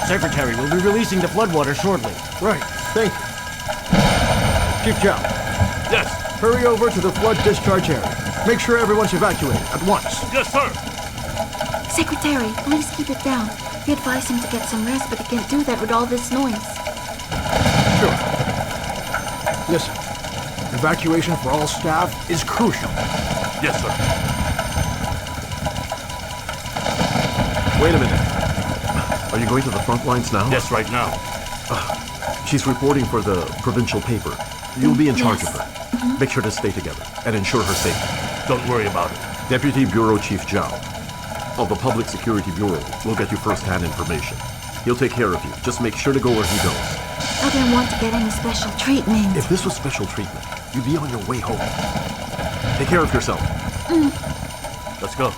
Secretary, we'll be releasing the floodwater shortly. Right, thank you. Chief Zhao. Yes. Hurry over to the flood discharge area. Make sure everyone's evacuated at once. Yes, sir. Secretary, please keep it down. We advised him to get some rest, but he can't do that with all this noise. Sure. Listen, evacuation for all staff is crucial. Yes, sir. Wait a minute. Are you going to the front lines now? Yes, right now. She's reporting for the provincial paper. You'll be in charge Yes. of her. Make sure to stay together and ensure her safety. Don't worry about it. Deputy Bureau Chief Zhao of the Public Security Bureau will get you first-hand information. He'll take care of you. Just make sure to go where he goes. I didn't want to get any special treatment. If this was special treatment, you'd be on your way home. Take care of yourself. Let's go.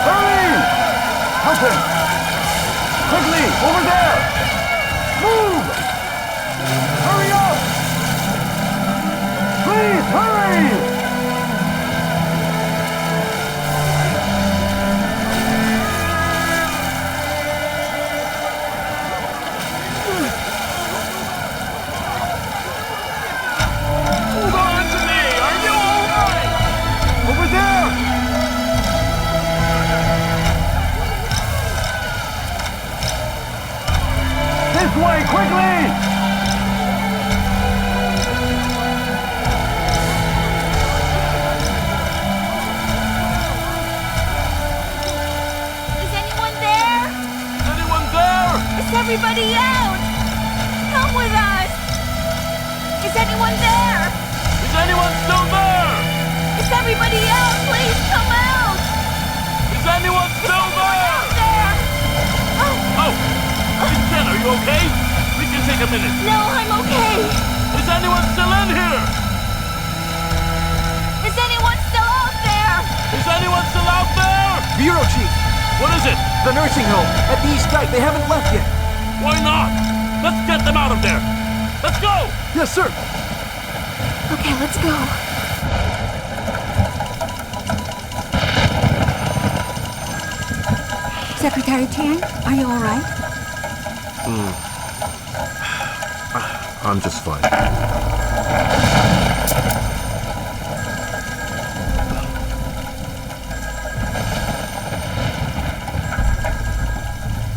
Hurry! Help him! Quickly, over there! Move! Hurry up! Please, hurry! Hold on to me! Are you all right? Over there! This way, quickly! Is anyone there? Is anyone there? Is everybody out? Come with us! Is anyone there? Is anyone still there? Is everybody out? Please come out! Is anyone still there? Out there! Oh! Jen, are you okay? We can take a minute. No, I'm okay. Is anyone still in here? Is anyone still out there? Is anyone still out there? Bureau Chief, What is it? the nursing home at the East Dike. They haven't left yet. Why not? Let's get them out of there. Let's go! Yes, sir. Okay, let's go. Secretary Tian, are you all right? I'm just fine.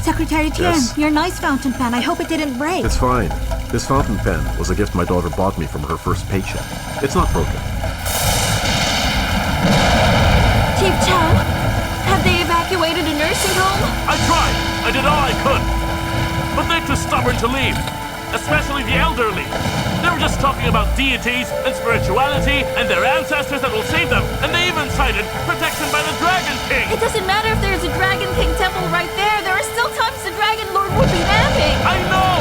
Secretary Tian, Yes? your nice fountain pen. I hope it didn't break. It's fine. This fountain pen was a gift my daughter bought me from her first paycheck. It's not broken. Chief Chow, have they evacuated a nursing home? I tried. I did all I could. But they're too stubborn to leave. Especially the elderly. They were just talking about deities and spirituality and their ancestors that will save them. And they even cited protection by the Dragon King. It doesn't matter if there's a Dragon King temple right there. There are still times the Dragon Lord would be napping. I know!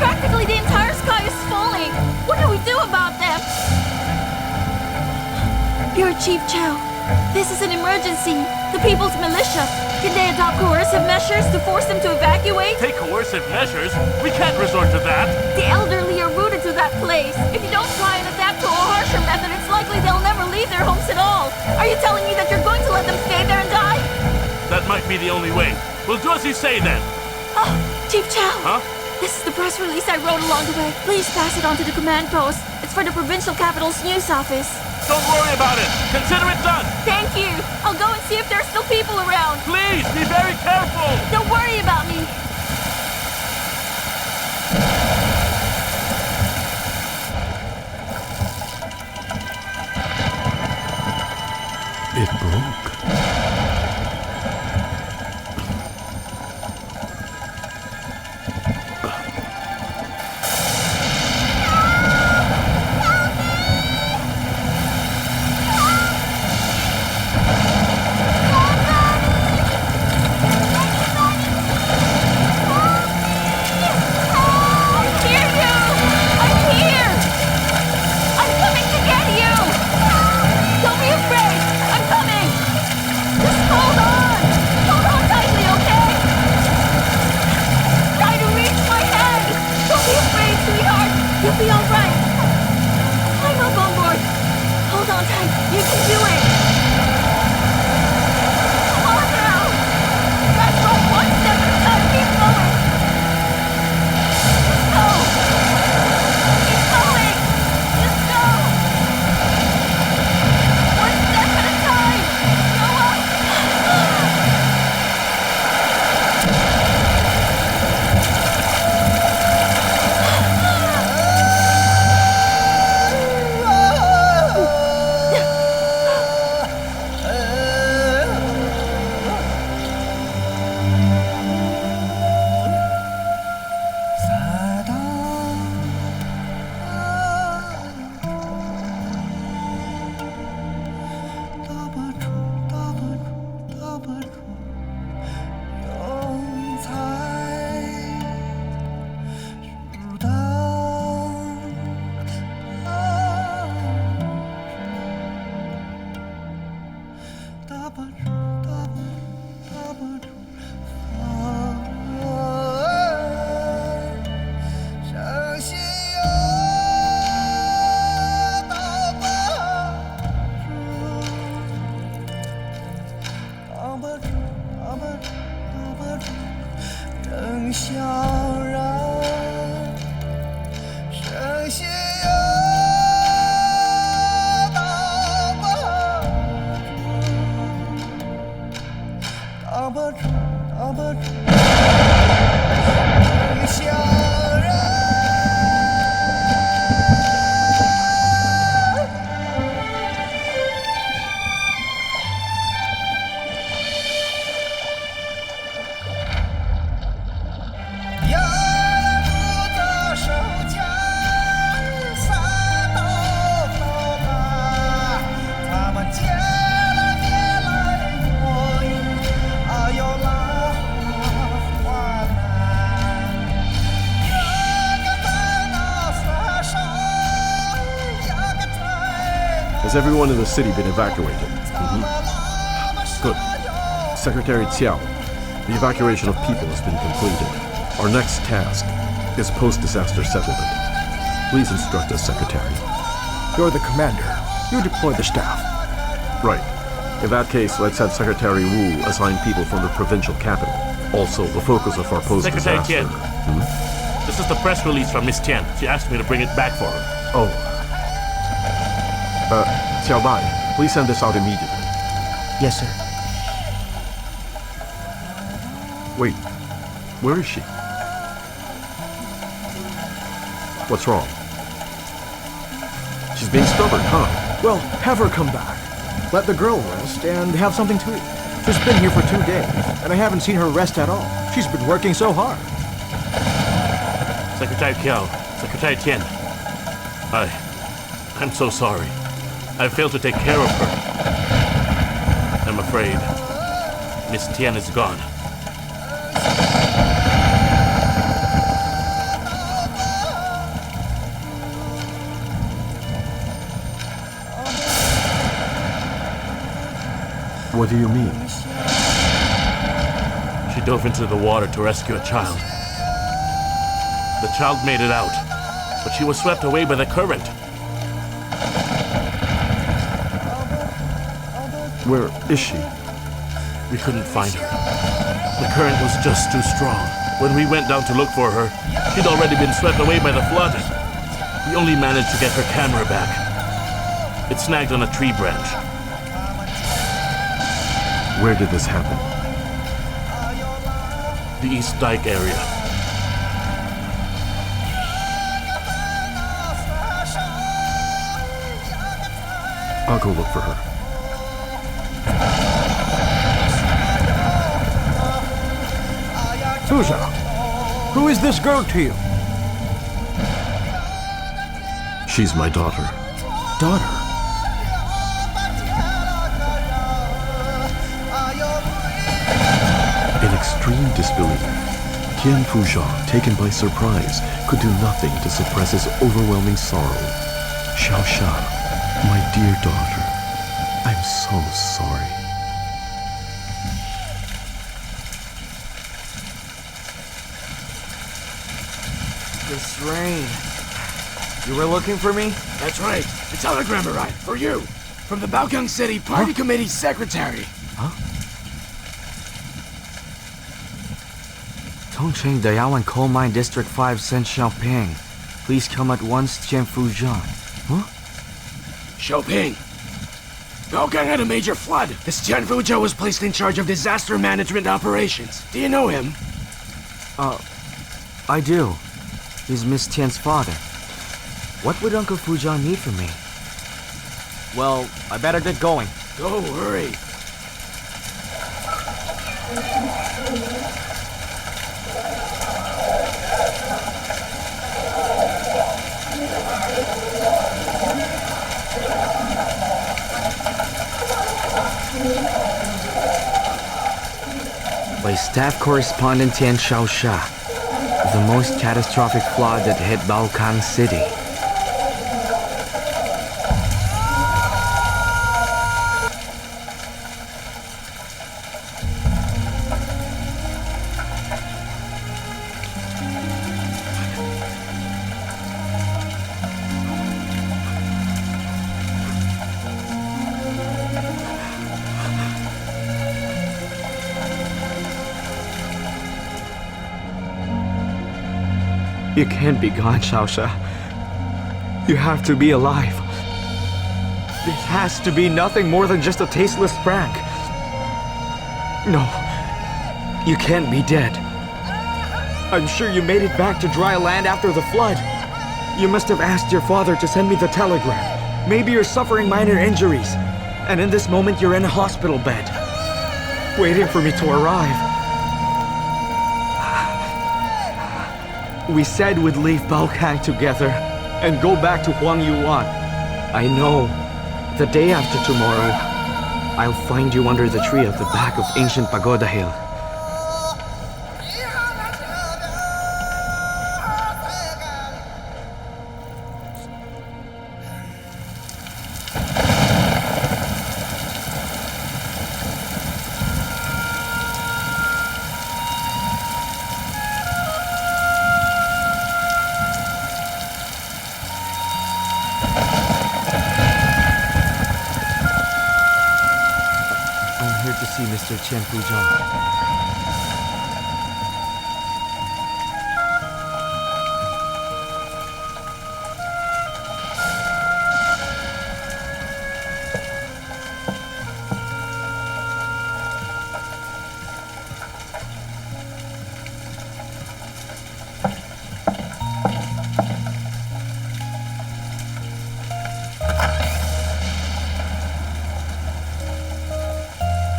Practically the entire sky is falling. What do we do about them? You're Chief Chow. This is an emergency. The people's militia. Can they adopt coercive measures to force them to evacuate? Take coercive measures? We can't resort to that. The elderly are rooted to that place. If you don't try and adapt to a harsher method, it's likely they'll never leave their homes at all. Are you telling me that you're going to let them stay there and die? That might be the only way. We'll do as you say then. Oh, Chief Chow. Huh? This is the press release I wrote along the way. Please pass it on to the command post. It's for the provincial capital's news office. Don't worry about it. Consider it done. Thank you. I'll go and see if there are still people around. Please, be very careful. Don't worry about me. It broke. You'll be all right. Has everyone in the city been evacuated? Good. Secretary Xiao, the evacuation of people has been completed. Our next task is post-disaster settlement. Please instruct us, Secretary. You're the commander. You deploy the staff. Right. In that case, let's have Secretary Wu assign people from the provincial capital. Also, the focus of our post-disaster... Secretary Tian. This is the press release from Miss Tian. She asked me to bring it back for her. Oh. Xiao Bai, please send this out immediately. Yes, sir. Wait, where is she? What's wrong? She's being stubborn, huh? Well, have her come back. Let the girl rest and have something to eat. She's been here for 2 days, and I haven't seen her rest at all. She's been working so hard. Secretary Kiao, Secretary Tian. I'm so sorry. I failed to take care of her. I'm afraid Miss Tian is gone. What do you mean? She dove into the water to rescue a child. The child made it out, but she was swept away by the current. Where is she? We couldn't find her. The current was just too strong. When we went down to look for her, she'd already been swept away by the flood. We only managed to get her camera back. It snagged on a tree branch. Where did this happen? The East Dike area. I'll go look for her. Fuja, who is this girl to you? She's my daughter. Daughter? In extreme disbelief, Tian Fujian, taken by surprise, could do nothing to suppress his overwhelming sorrow. Xiaosha, my dear daughter, I'm so sorry. This rain. You were looking for me? That's right. The telegram arrived for you. From the Baogang City Party Committee Secretary. Tongcheng the Yuan Coal Mine District 5 sent Shaoping. Please come at once, Tian Fujian. Shaoping. Baogang had a major flood. This Tian Fuzhou was placed in charge of disaster management operations. Do you know him? I do. He's Miss Tian's father. What would Uncle Fujian need from me? Well, I better get going. Go, hurry. By Staff Correspondent Tian Shaosha, the most catastrophic flood that hit Baogang City. You can't be gone, Shaosha. You have to be alive. This has to be nothing more than just a tasteless prank. No, you can't be dead. I'm sure you made it back to dry land after the flood. You must have asked your father to send me the telegram. Maybe you're suffering minor injuries, and in this moment you're in a hospital bed, waiting for me to arrive. We said we'd leave Baogang together and go back to Huang Yuan. I know. The day after tomorrow, I'll find you under the tree at the back of ancient Pagoda Hill. see Mr. Qian Fuzhou.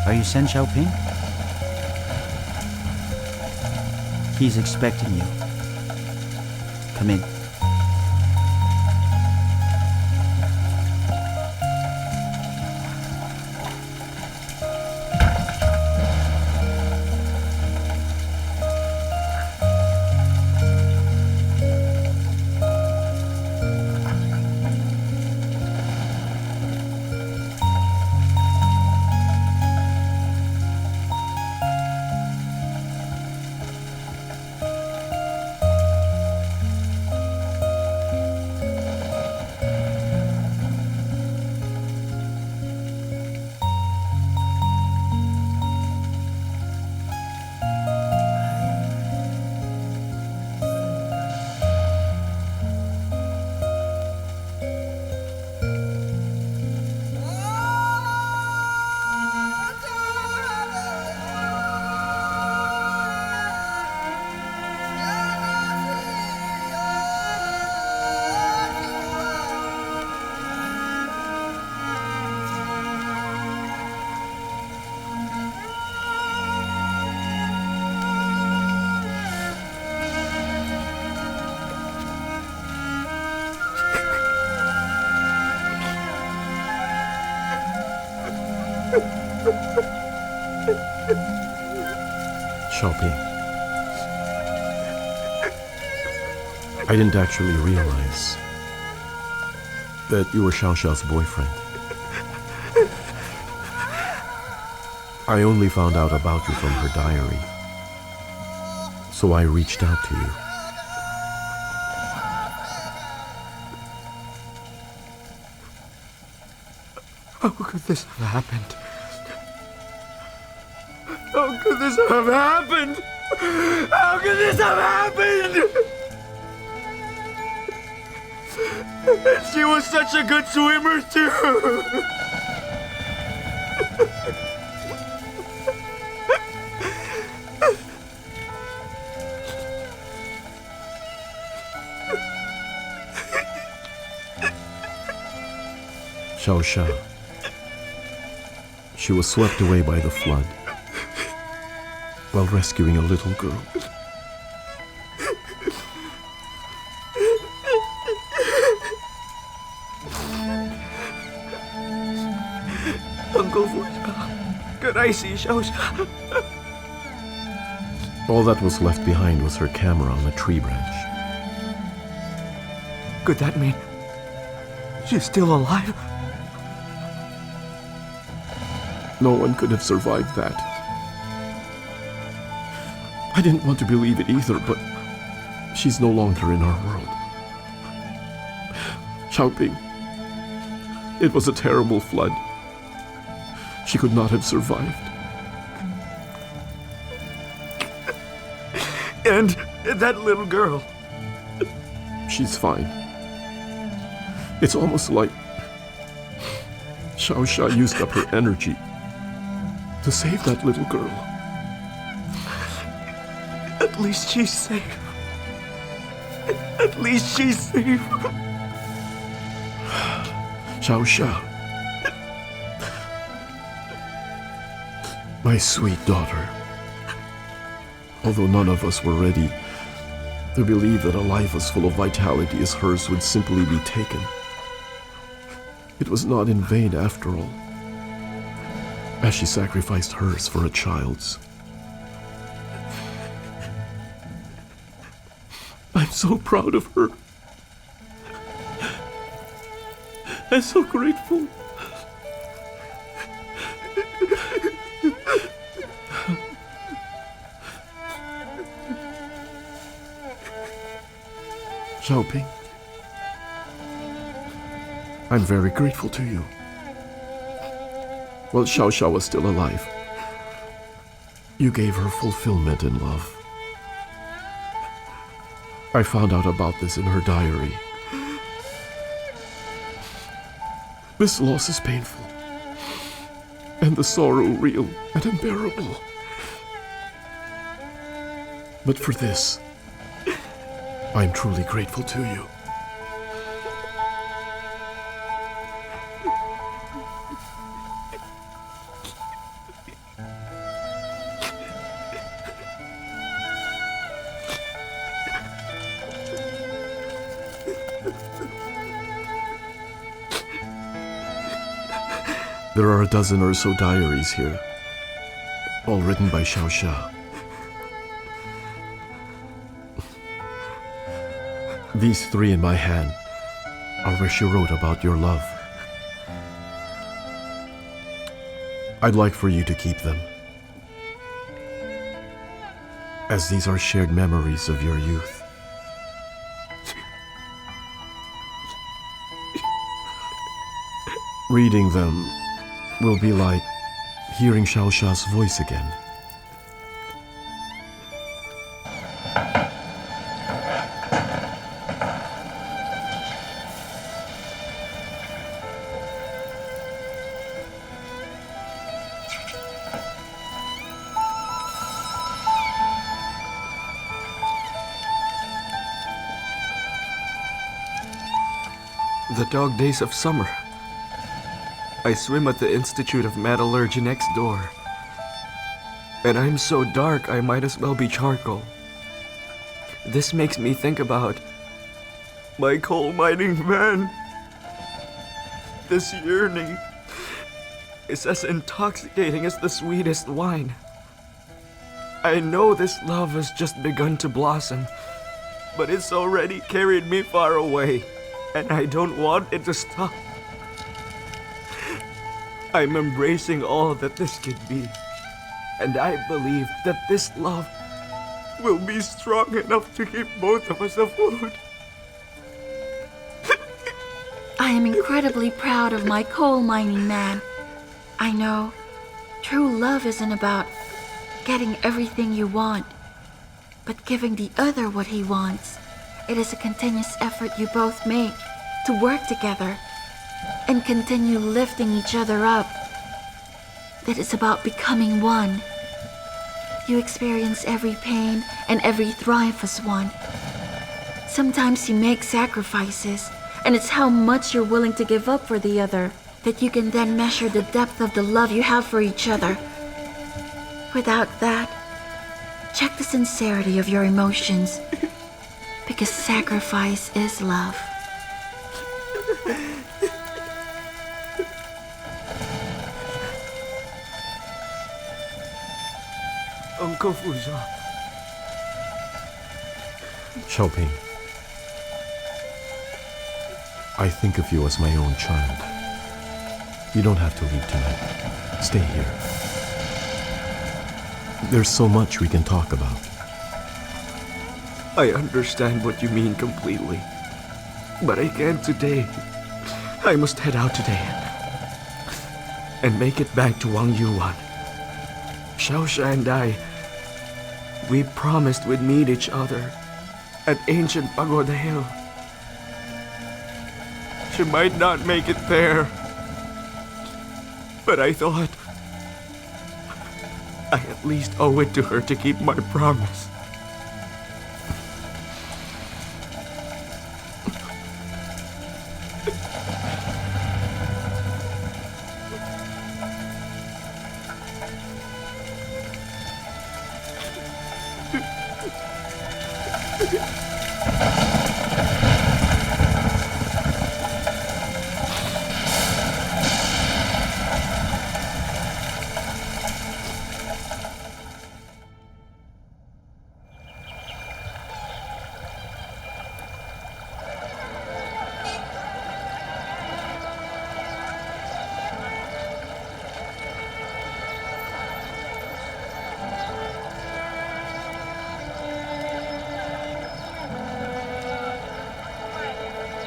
Are you Sen Shaoping? He's expecting you. Come in. Shaoping. I didn't actually realize that you were Xiaoxiao's boyfriend. I only found out about you from her diary, so I reached out to you. How could this have happened? How could this have happened? How could this have happened? And she was such a good swimmer too. Xiaoxia. She was swept away by the flood while rescuing a little girl. Uncle Fuzhou, could I see Xiaoxia? All that was left behind was her camera on a tree branch. Could that mean she's still alive? No one could have survived that. I didn't want to believe it either, but she's no longer in our world. Shaoping, it was a terrible flood. She could not have survived. And that little girl? She's fine. It's almost like Xiaoxia used up her energy to save that little girl. At least she's safe. At least she's safe. Xiaoxia. My sweet daughter. Although none of us were ready to believe that a life as full of vitality as hers would simply be taken, it was not in vain after all, as she sacrificed hers for a child's. I'm so proud of her. I'm so grateful. Shaoping, I'm very grateful to you. While Xiaoxia was still alive, You gave her fulfillment in love. I found out about this in her diary. This loss is painful, and the sorrow real and unbearable. But for this, I am truly grateful to you. There are a dozen or so diaries here, all written by Xiaosha. These 3 in my hand are where she wrote about your love. I'd like for you to keep them, as these are shared memories of your youth. Reading them will be like hearing Xiaosha's voice again. The dog days of summer. I swim at the Institute of Metallurgy next door. And I'm so dark I might as well be charcoal. This makes me think about my coal mining man. This yearning is as intoxicating as the sweetest wine. I know this love has just begun to blossom, but it's already carried me far away, and I don't want it to stop. I'm embracing all that this could be, and I believe that this love will be strong enough to keep both of us afloat. I am incredibly proud of my coal mining man. I know true love isn't about getting everything you want, but giving the other what he wants. It is a continuous effort you both make to work together and continue lifting each other up. That is about becoming one. You experience every pain and every thrive as one. Sometimes you make sacrifices, and it's how much you're willing to give up for the other that you can then measure the depth of the love you have for each other. Without that, check the sincerity of your emotions, because sacrifice is love. Uncle Fuja. Shaoping, I think of you as my own child. You don't have to leave tonight. Stay here. There's so much we can talk about. I understand what you mean completely, but I can't today. I must head out today and make it back to Wang Yuan. Xiaosha and I, we promised we'd meet each other at ancient Pagoda Hill. She might not make it there, but I thought I at least owe it to her to keep my promise.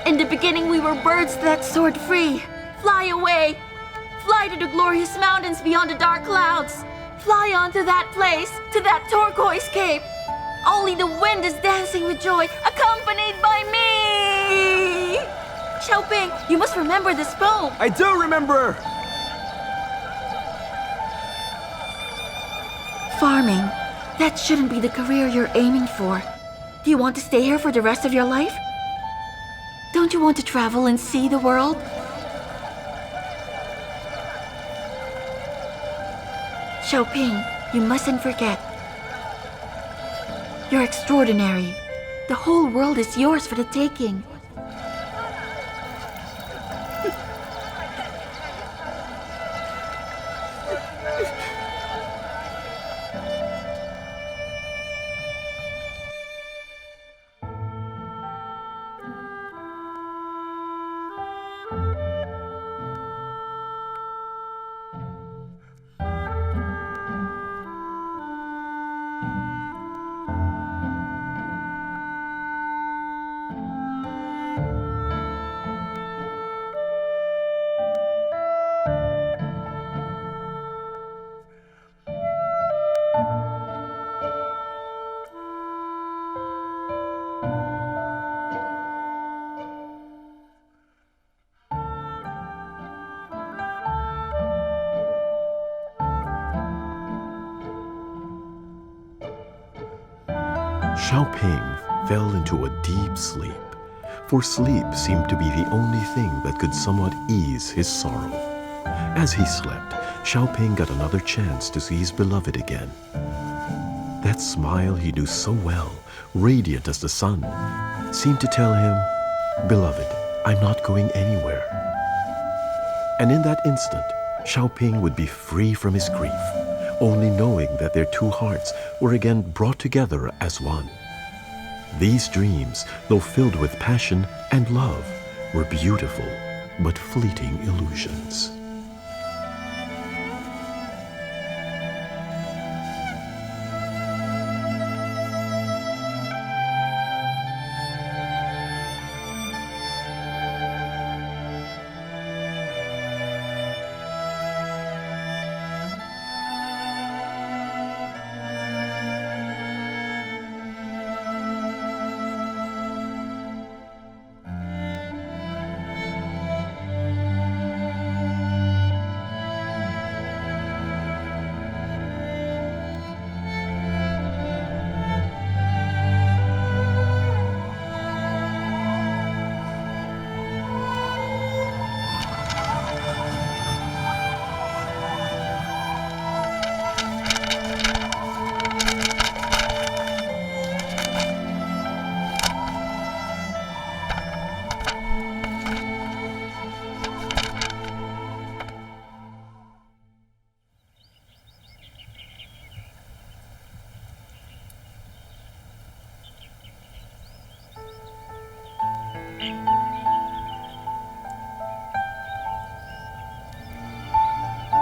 In the beginning, we were birds that soared free. Fly away. Fly to the glorious mountains beyond the dark clouds. Fly on to that place, to that turquoise cape. Only the wind is dancing with joy, accompanied by me. Shaoping, you must remember this poem. I do remember! Farming. That shouldn't be the career you're aiming for. Do you want to stay here for the rest of your life? Don't you want to travel and see the world? Shaoping, you mustn't forget. You're extraordinary. The whole world is yours for the taking. Shaoping fell into a deep sleep, for sleep seemed to be the only thing that could somewhat ease his sorrow. As he slept, Shaoping got another chance to see his beloved again. That smile he knew so well, radiant as the sun, seemed to tell him, "Beloved, I'm not going anywhere." And in that instant, Shaoping would be free from his grief, only knowing that their two hearts were again brought together as one. These dreams, though filled with passion and love, were beautiful but fleeting illusions.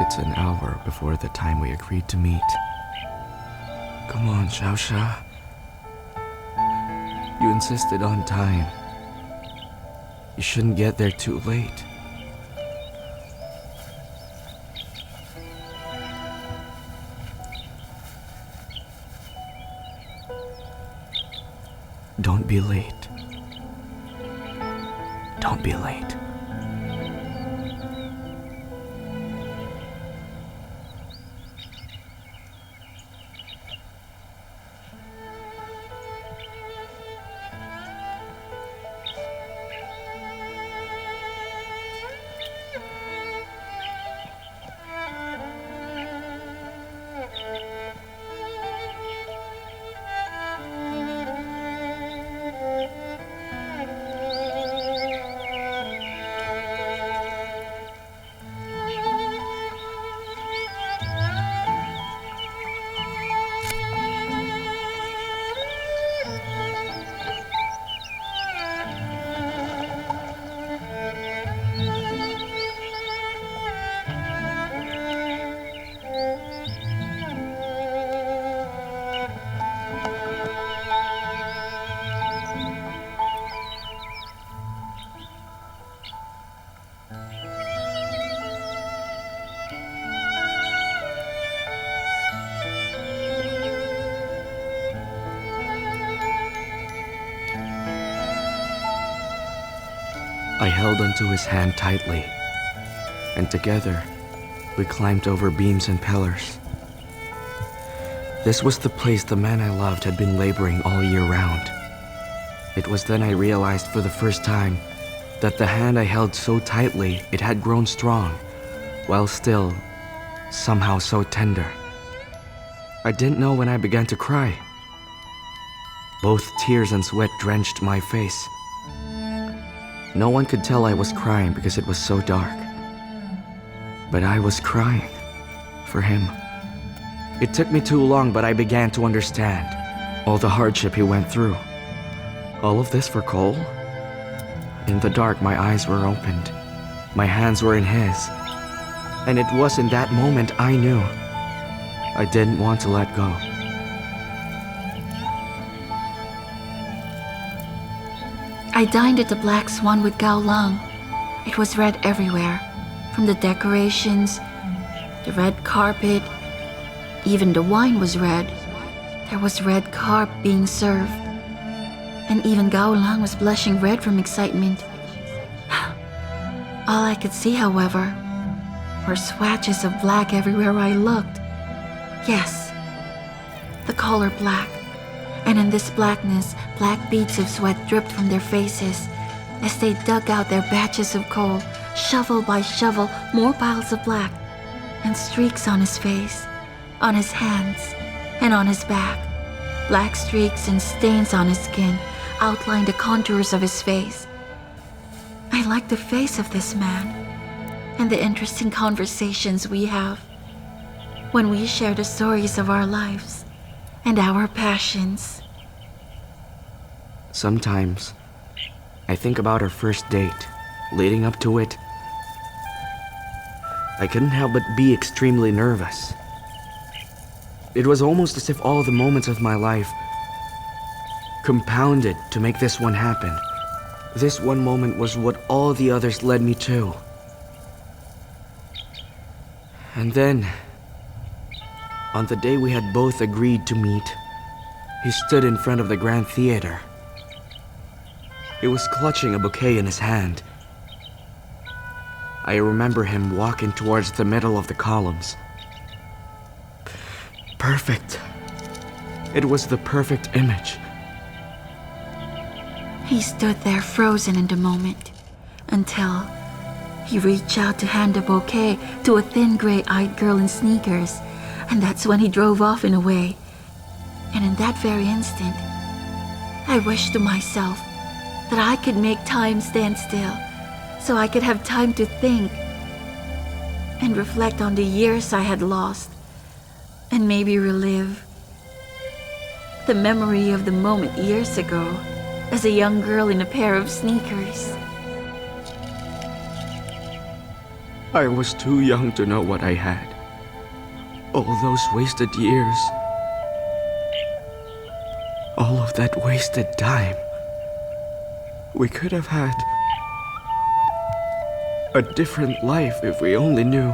It's an hour before the time we agreed to meet. Come on, Xiaosha. You insisted on time. You shouldn't get there too late. Don't be late. Don't be late. I held onto his hand tightly, and together we climbed over beams and pillars. This was the place the man I loved had been laboring all year round. It was then I realized for the first time that the hand I held so tightly, it had grown strong, while still somehow so tender. I didn't know when I began to cry. Both tears and sweat drenched my face. No one could tell I was crying because it was so dark. But I was crying for him. It took me too long, but I began to understand all the hardship he went through. All of this for Cole? In the dark, my eyes were opened. My hands were in his. And it was in that moment I knew I didn't want to let go. I dined at the Black Swan with Gao Lang. It was red everywhere, from the decorations, the red carpet, even the wine was red. There was red carp being served. And even Gao Lang was blushing red from excitement. All I could see, however, were swatches of black everywhere I looked. Yes, the color black. And in this blackness, black beads of sweat dripped from their faces as they dug out their batches of coal, shovel by shovel, more piles of black, and streaks on his face, on his hands, and on his back. Black streaks and stains on his skin outlined the contours of his face. I liked the face of this man and the interesting conversations we have when we share the stories of our lives and our passions. Sometimes, I think about our first date, leading up to it. I couldn't help but be extremely nervous. It was almost as if all the moments of my life compounded to make this one happen. This one moment was what all the others led me to. And then, on the day we had both agreed to meet, he stood in front of the Grand Theater. He was clutching a bouquet in his hand. I remember him walking towards the middle of the columns. Perfect. It was the perfect image. He stood there frozen in the moment until he reached out to hand the bouquet to a thin gray-eyed girl in sneakers, and that's when he drove off in a way. And in that very instant, I wished to myself that I could make time stand still so I could have time to think and reflect on the years I had lost and maybe relive the memory of the moment years ago as a young girl in a pair of sneakers. I was too young to know what I had. All those wasted years. All of that wasted time. We could have had a different life if we only knew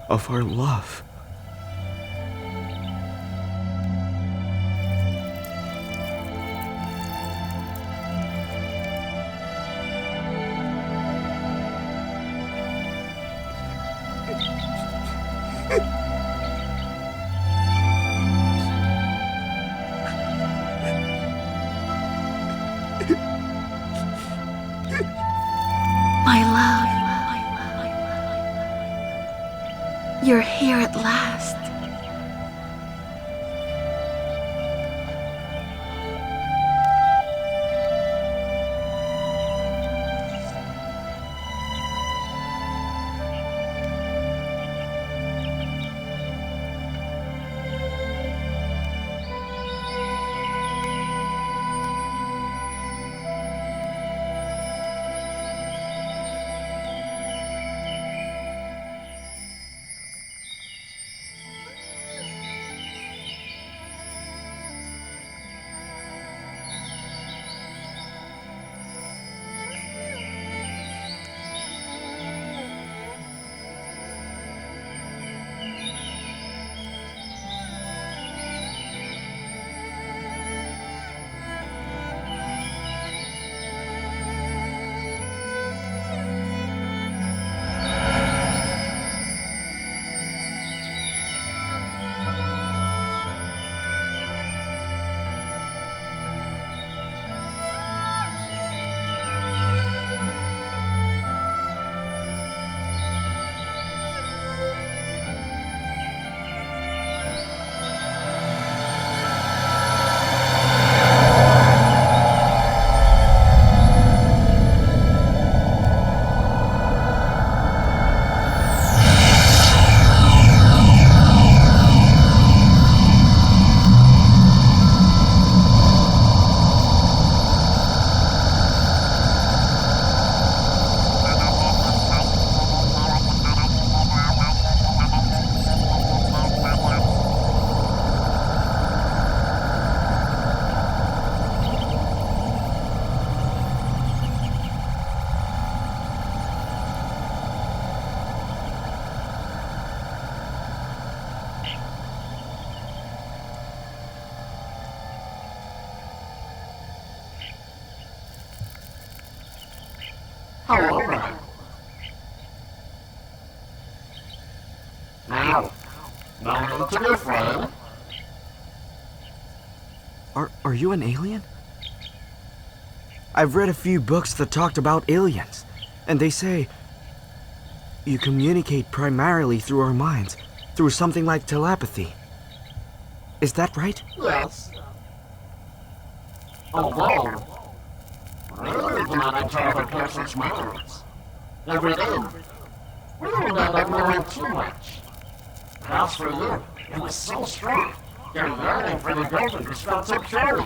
of our love. My love, you're here at last. Hello there. Now, no need to be afraid. Are you an alien? I've read a few books that talked about aliens, and they say you communicate primarily through our minds, through something like telepathy. Is that right? Yes. Although, we do not enter a person's minds. Every day, we end up knowing too much. As for you, it was so strong. Your yearning for the golden was felt so purely.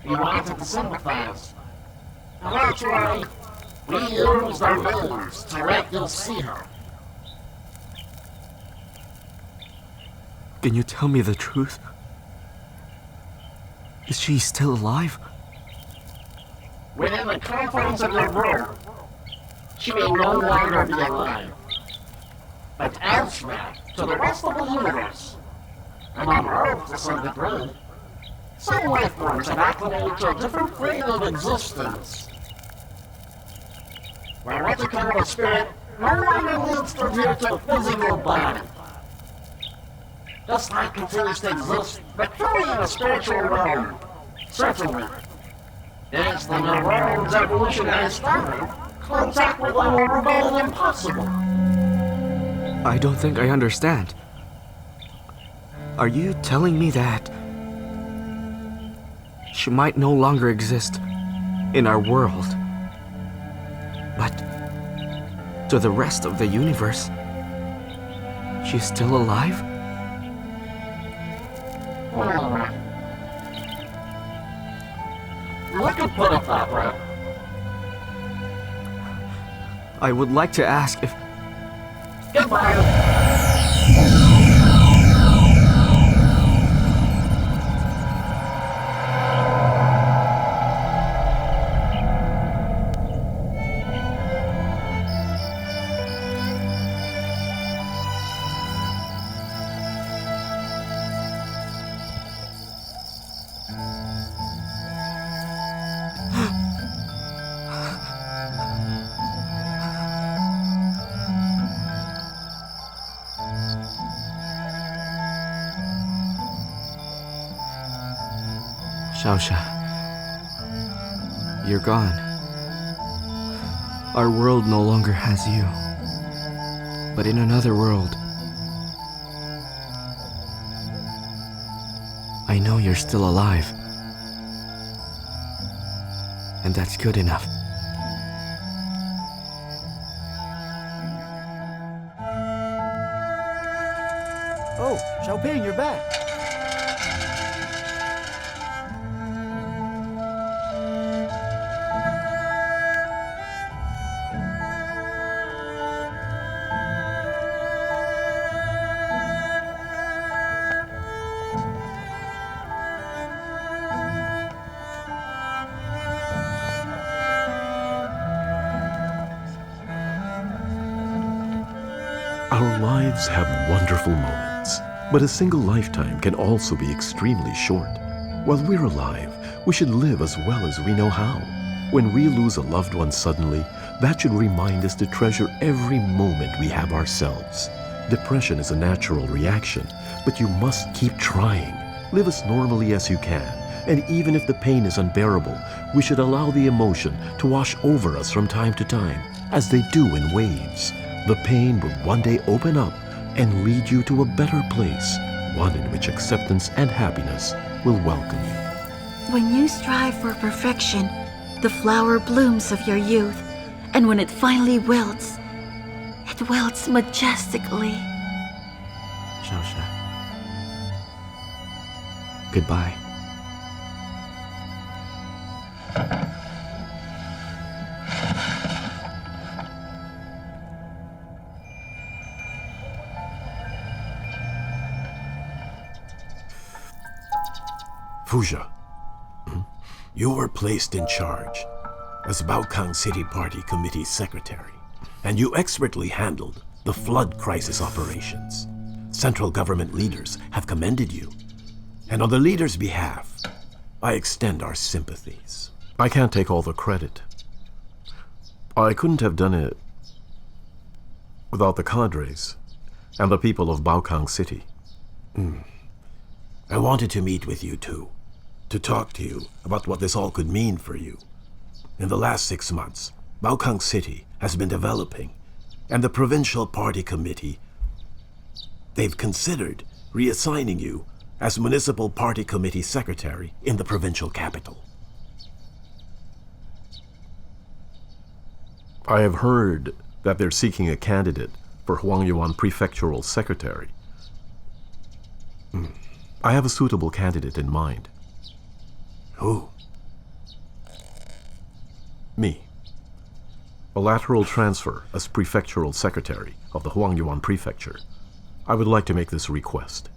You wanted to sympathize. And that's why we used our means to let you see her. Can you tell me the truth? Is she still alive? Within the confines of your world, she may no longer be alive. But elsewhere, to the rest of the universe, and on Earth to some degree, some life forms have acclimated to a different plane of existence. Where what you call a spirit no longer needs to adhere to a physical body. This life continues to exist, but truly in a spiritual realm. Certainly. Is the new world's evolutionary standard, contact with our rebellion impossible? I don't think I understand. Are you telling me that she might no longer exist in our world, but to the rest of the universe, she's still alive? You could put it that way. I would like to ask if... Goodbye. Xiaosha, you're gone. Our world no longer has you. But in another world, I know you're still alive. And that's good enough. Oh, Shaoping, you're back. Our lives have wonderful moments, but a single lifetime can also be extremely short. While we're alive, we should live as well as we know how. When we lose a loved one suddenly, that should remind us to treasure every moment we have ourselves. Depression is a natural reaction, but you must keep trying. Live as normally as you can, and even if the pain is unbearable, we should allow the emotion to wash over us from time to time, as they do in waves. The pain will one day open up and lead you to a better place, one in which acceptance and happiness will welcome you. When you strive for perfection, the flower blooms of your youth, and when it finally wilts, it wilts majestically. Xiaosha. Goodbye. Fuja, you were placed in charge as Baokang City Party Committee Secretary, and you expertly handled the flood crisis operations. Central government leaders have commended you, and on the leaders' behalf, I extend our sympathies. I can't take all the credit. I couldn't have done it without the cadres and the people of Baokang City. I wanted to meet with you too, to talk to you about what this all could mean for you. In the last 6 months, Baokang City has been developing, and the Provincial Party Committee, they've considered reassigning you as Municipal Party Committee Secretary in the provincial capital. I have heard that they're seeking a candidate for Yuan Prefectural Secretary. I have a suitable candidate in mind. Who? Me. A lateral transfer as Prefectural Secretary of the Yuan Prefecture. I would like to make this request.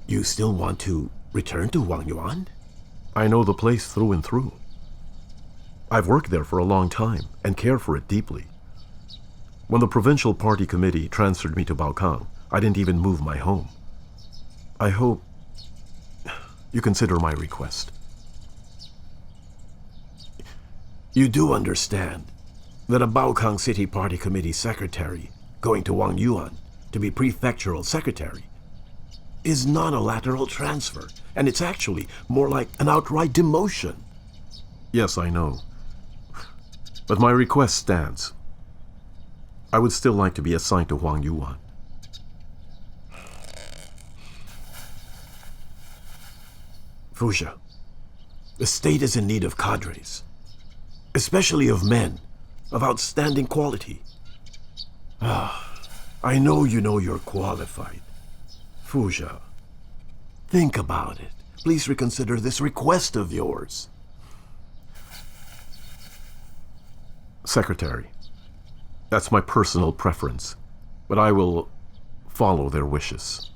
You still want to return to Yuan? I know the place through and through. I've worked there for a long time and care for it deeply. When the Provincial Party Committee transferred me to Baokang, I didn't even move my home. I hope you consider my request. You do understand that a Baokang City Party Committee Secretary going to Yuan to be Prefectural Secretary is not a lateral transfer, and it's actually more like an outright demotion. Yes, I know. But my request stands. I would still like to be assigned to Yuan. Fuxia, the state is in need of cadres, especially of men of outstanding quality. I know you're qualified. Fuxia, think about it. Please reconsider this request of yours. Secretary, that's my personal preference, but I will follow their wishes.